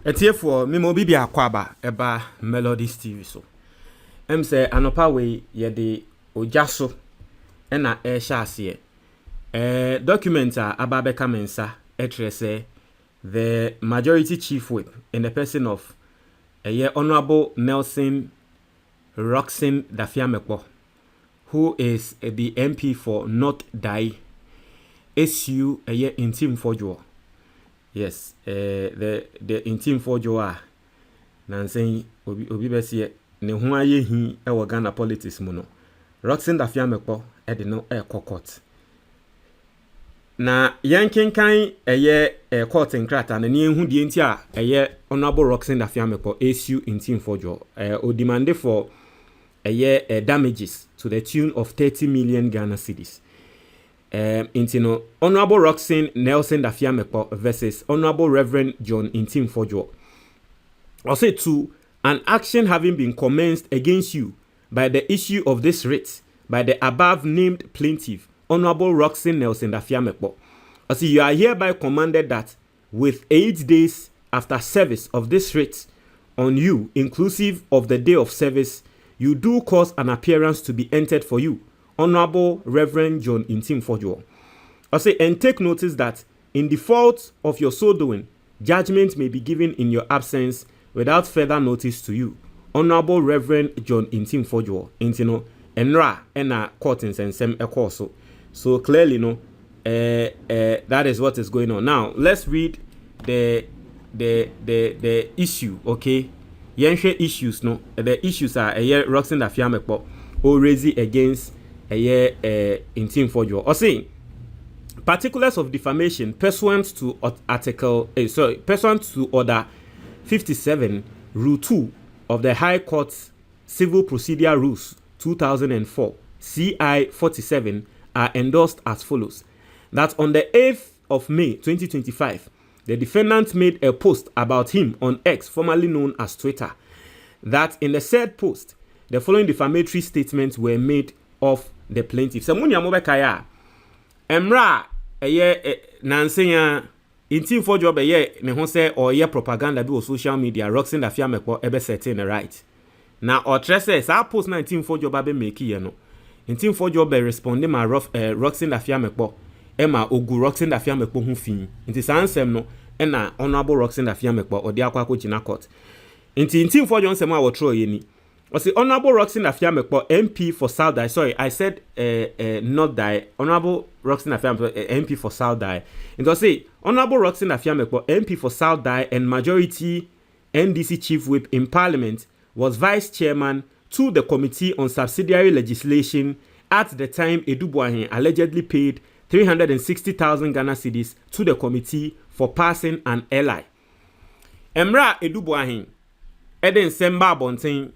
Etiefo me mo bibia kwaba eba Melodies TV so. Say anopa we ye de ojaso na sha ase. Document aba beka mensa say the majority chief whip in the person of Honorable Nelson Rockson Dafeamekpor, who is the MP for North Dai SU Ntim Fordjour. Yes, the Ntim Fordjour Nansen obi besi ne ho aye hi e wo Ghana politics mu no. Rockson Dafeamekpor de no court. Na yankenkan court nkrata na ne hu die nti a Honorable Rockson Dafeamekpor SU Ntim Fordjour o demand for damages to the tune of 30 million Ghana cedis. Intino Honorable Rockson Nelson Dafeamekpor versus Honorable Reverend John Ntim Fordjour. Also, to an action having been commenced against you by the issue of this writ by the above named plaintiff, Honorable Rockson Nelson Dafeamekpor. Also, you are hereby commanded that with 8 days after service of this writ on you, inclusive of the day of service, you do cause an appearance to be entered for you, Honorable Reverend John Ntim Fordjour. Also, and take notice that in default of your so doing, judgment may be given in your absence without further notice to you, Honorable Reverend John Ntim Fordjour. Intino enra ena court in sensem ekoso. So clearly, no, that is what is going on. Now let's read the issue. Okay, yenhwe issues no. The issues are Rockson Dafeamekpor or raise against Ntim Fordjour. Or saying particulars of defamation pursuant to pursuant to order 57 rule 2 of the High Court's Civil Procedure Rules 2004 CI 47 are endorsed as follows: that on the 8th of May 2025, the defendant made a post about him on X, formerly known as Twitter, that in the said post, the following defamatory statements were made of the plaintiff. Samunya mobekaya emra nansenya Ntim Fordjour ne ho say or propaganda bi o social media Rockson Dafeamekpor ebe setting right. Na or trese sa post na Ntim Fordjour ba be make ye no. Ntim Fordjour be respond ma Rockson Dafeamekpor e ma ogu Rockson Dafeamekpor hu fin. Nti sa ansem no e na Honorable Rockson Dafeamekpor odi akwa gina court. Ntim Fordjour nsem a wo tro ye ni. O say Honorable Rockson Dafeamekpor MP for South Dai. Sorry, I said not Dai. Honorable Rockson Dafeamekpor MP for South Dai. It was say Honorable Rockson Dafeamekpor MP for South Dai and majority NDC chief whip in Parliament was vice chairman to the Committee on Subsidiary Legislation at the time Edubuahin allegedly paid 360,000 Ghana cedis to the committee for passing an ally. Emra Edubuahin Eden Semba Bontin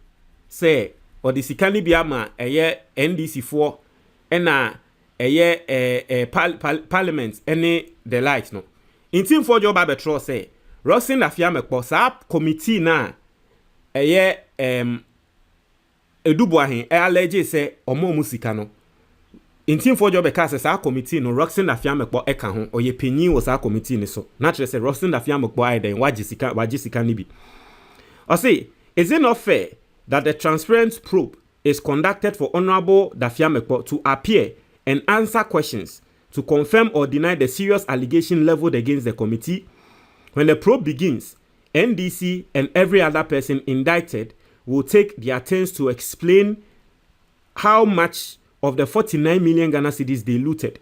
say or the sikani biama NDC 4 ena parliament any the light no. Ntim Fordjour ba betro say Rockson Dafeamekpor sa committee na Edubuahin allege say omo musika no. Ntim Fordjour be ka say sa committee no Rockson Dafeamekpor eka ho oye panyin wo sa committee ni so. Naturally say Rockson Dafeamekpor ai den wagisika ni bi. O say is it not fair that the transparent probe is conducted for Honorable Dafeamekpor to appear and answer questions to confirm or deny the serious allegation leveled against the committee? When the probe begins, NDC and every other person indicted will take their turns to explain how much of the 49 million Ghana cedis they looted.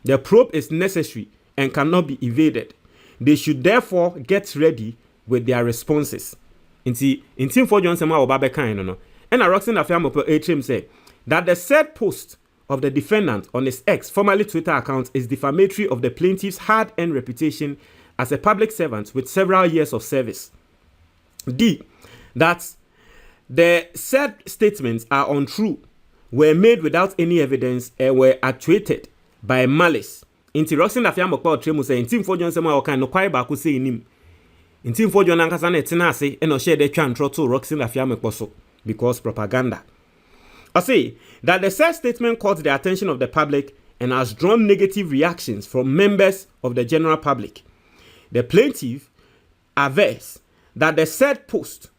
The probe is necessary and cannot be evaded. They should therefore get ready with their responses. Ntim Fordjour nsema obabe kan no. And Rockson Dafeamekpor said that the said post of the defendant on his X, formerly Twitter account, is defamatory of the plaintiff's hard-earned reputation as a public servant with several years of service. D. That the said statements are untrue, were made without any evidence, and were actuated by malice. Inti Rockson Dafeamekpor tremu say Ntim Fordjour nsema o kan no kwai ba ko say nim. Ntim Fordjour nankasa na tena ase e no share the twa ntro to Rockson Dafeamekpor so because propaganda. I say that the said statement caught the attention of the public and has drawn negative reactions from members of the general public. The plaintiff averse that the said post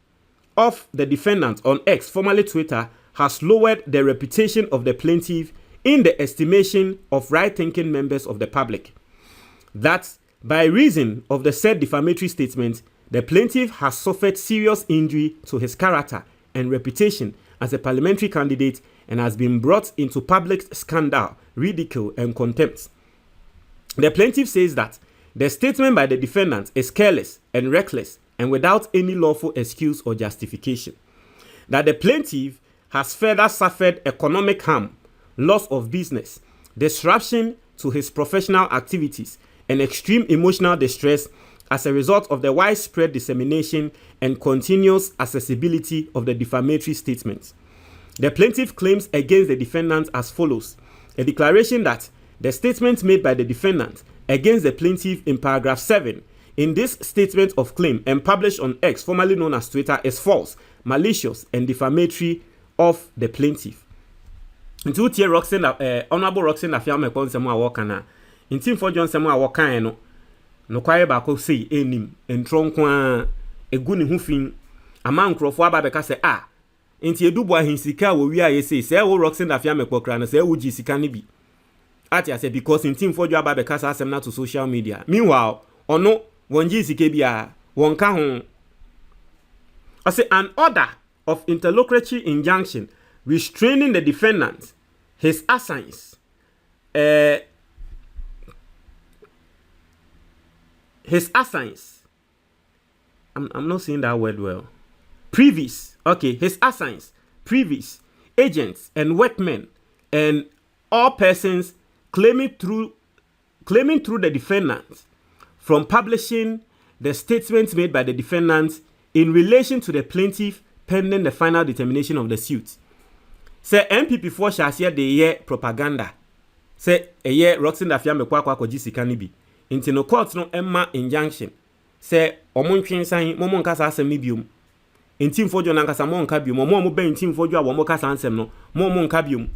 of the defendant on X, formerly Twitter, has lowered the reputation of the plaintiff in the estimation of right-thinking members of the public. That by reason of the said defamatory statement, the plaintiff has suffered serious injury to his character and reputation as a parliamentary candidate and has been brought into public scandal, ridicule, and contempt. The plaintiff says that the statement by the defendant is careless and reckless and without any lawful excuse or justification. That the plaintiff has further suffered economic harm, loss of business, disruption to his professional activities, and extreme emotional distress as a result of the widespread dissemination and continuous accessibility of the defamatory statement. The plaintiff claims against the defendant as follows: a declaration that the statement made by the defendant against the plaintiff in paragraph 7 in this statement of claim and published on X, formerly known as Twitter, is false, malicious, and defamatory of the plaintiff. Into tier Rockson, Honorable Rockson Dafeamekpor nsɛm a wɔka na Ntim Fordjour nsɛm a wɔka no no kwaye baako sei enim entro nko a egu ne ho fin ama nkrofo aba beka se nti edubu ahinsika wo wi aye sei se wo Rockson Dafeamekpor kra na se wo gi sika ne bi ati ase because Ntim Fordjour aba beka sa asɛm na to social media. Meanwhile ono won gi sika bia won ka ho. I say an order of interlocutory injunction restraining the defendant, his assigns, I'm not saying that word well. Previous, okay, his assigns, previous, agents and workmen, and all persons claiming through the defendant from publishing the statements made by the defendant in relation to the plaintiff pending the final determination of the suit. Say MPP for shall share the year propaganda. Say a year Rockson Dafeamekpor kwakoji sika ni bi. Inti no court no emma injunction. Say omontwen san momo nkasa asem ni biom. Ntim Fordjour na nkasa mo nka biom. Mo be Ntim Fordjour wo mo kasa ansem no. Mo nka biom.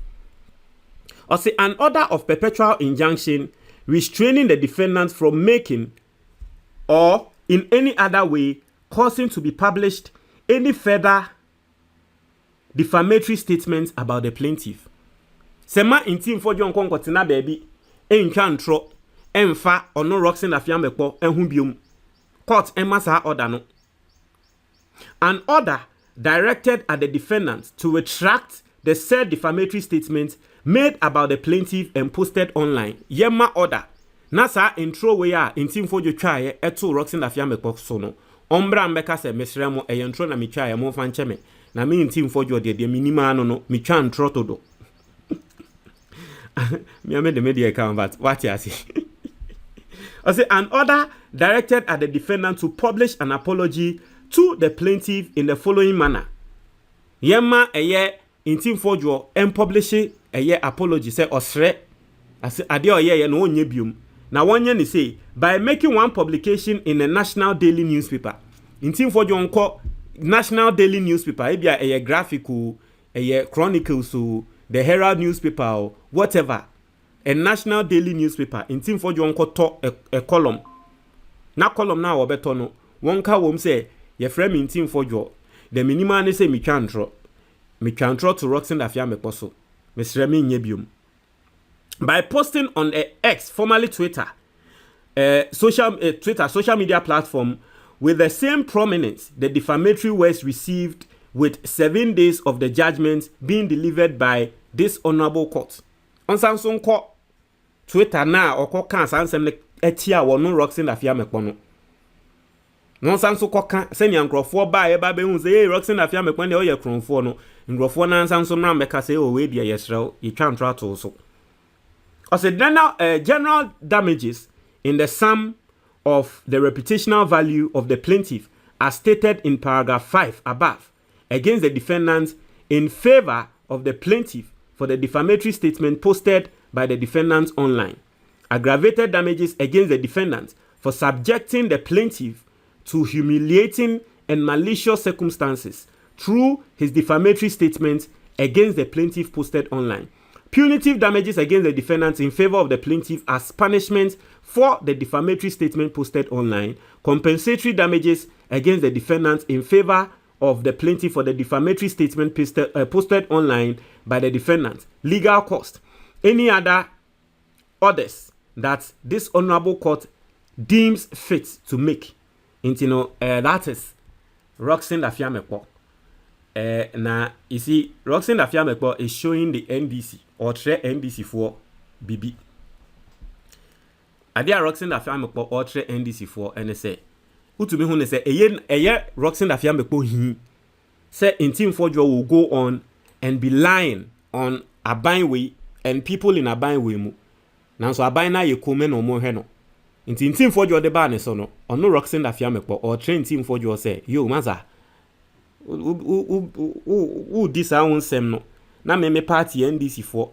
Or say an order of perpetual injunction restraining the defendant from making or in any other way causing to be published any further defamatory statements about the plaintiff. Sema Ntim Fordjour nkonkotena baby entwa ntro emfa ono Rockson Dafeamekpor ehun biom. Court emma sa order no. An order directed at the defendant to retract the said defamatory statement made about the plaintiff and posted online. Yema order. Na sa intro we a Ntim Fordjour twae eto Rockson Dafeamekpor so no. Ombra mbeka se mesremo eyentro na mitwae mo fa ncheme. Na me Ntim Fordjour de minima no mitwa ntro to do. Me am the media account but what you see. I say an order directed at the defendant to publish an apology to the plaintiff in the following manner. Yema eye Ntim Fordjour and publish a apology say osre. I say ade oye no onye biom. Na wonye ni say by making one publication in a national daily newspaper. Ntim Fordjour nko national daily newspaper ebia a graphical a chronicle so the Herald newspaper or whatever, a national daily newspaper. Ntim Fordjour nko to a column na column na obeto no wonka wom say ye frame Ntim Fordjour the minimum ne say mi twantro to Rockson Dafeamekpor so mesre me nye biom by posting on a X, formerly Twitter, social media platform with the same prominence the defamatory words received with 7 days of the judgment being delivered by this honorable court. On Samsung court Twitter na or kan sansem etia wono Rockson Dafeamekpor no. Non Samsung court kan se nyankrofo ba e ba be hu say Rockson Dafeamekpor de o ye kronfo no. Nkrofo na Samsung na meka say o we dia yesrew ye twantwa to so. Also, general damages in the sum of the reputational value of the plaintiff as stated in paragraph 5 above against the defendant in favor of the plaintiff for the defamatory statement posted by the defendant online. Aggravated damages against the defendant for subjecting the plaintiff to humiliating and malicious circumstances through his defamatory statement against the plaintiff posted online. Punitive damages against the defendant in favor of the plaintiff as punishment for the defamatory statement posted online. Compensatory damages against the defendants in favor of the plaintiff for the defamatory statement posted online by the defendant, legal cost, any other orders that this honorable court deems fit to make. That is Rockson Dafeamekpor. Now, you see, Rockson Dafeamekpor is showing the NDC or NDC for BB. Adia Rockson Dafeamekpor or NDC for NSA. Who to me who say a Rockson Dafeamekpor he say Ntim Fordjour will go on and be lying on a buying way and people in a buying way mu. Now so a buying na ye come no more heno. Ntim Fordjour the ban so no or no Rockson Dafeamekpor or Ntim Fordjour say yo maza. Who this I won't sem no. Na me party NDC for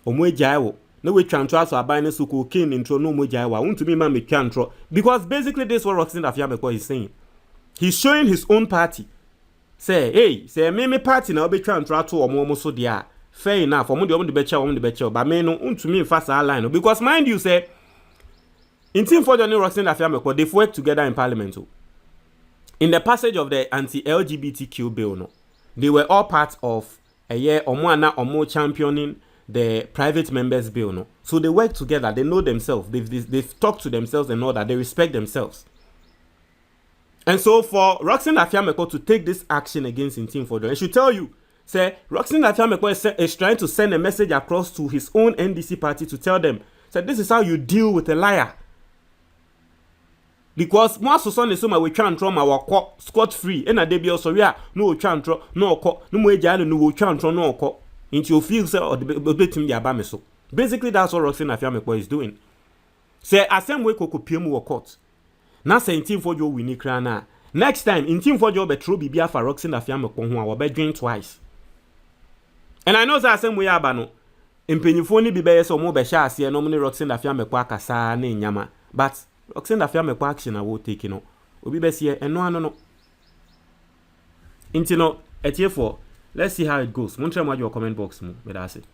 omo jaiwo. No we transfer so abai ne so cocaine intro no mo jaiwa. Won't to me man me transfer because basically this is what Rockson Dafeamekpor is saying. He's showing his own party. Say hey, say me party na obe transfer to omo so dia. Fair enough. Omo the beche but me no to me fast line because mind you say Ntim Fordjour and Rockson Dafeamekpor they've worked together in parliament too. In the passage of the anti-LGBTQ bill, no, they were all part of a year or more championing the private members bill, no. So they work together. They know themselves. They've talked to themselves and all that. They respect themselves. And so for Rockson Dafeamekpor to take this action against Ntim Fordjour, I should tell you, say Rockson Dafeamekpor is trying to send a message across to his own NDC party to tell them, say this is how you deal with a liar. Because most of the time we try and throw our scot free, and a debut also no chantro, no co, no more jalo, no chantro, no co. Into your field or the beating the abameso. Basically, that's what Rockson Dafeamekpor is doing. Say, as same way Coco PM will court. Now say Ntim Fordjour we need crana. Next time, Ntim Fordjour be true bibia for Rockson Dafeamekpor who will be doing twice. And I know that same way abano. In Penifoni be so more be sha see no money Rockson Dafeamekpor kasa ne nyama. But Rockson Dafeamekpor action I will take no. Obi be see and no. Intino etie for let's see how it goes. Won't try your comment box mo, but that's it.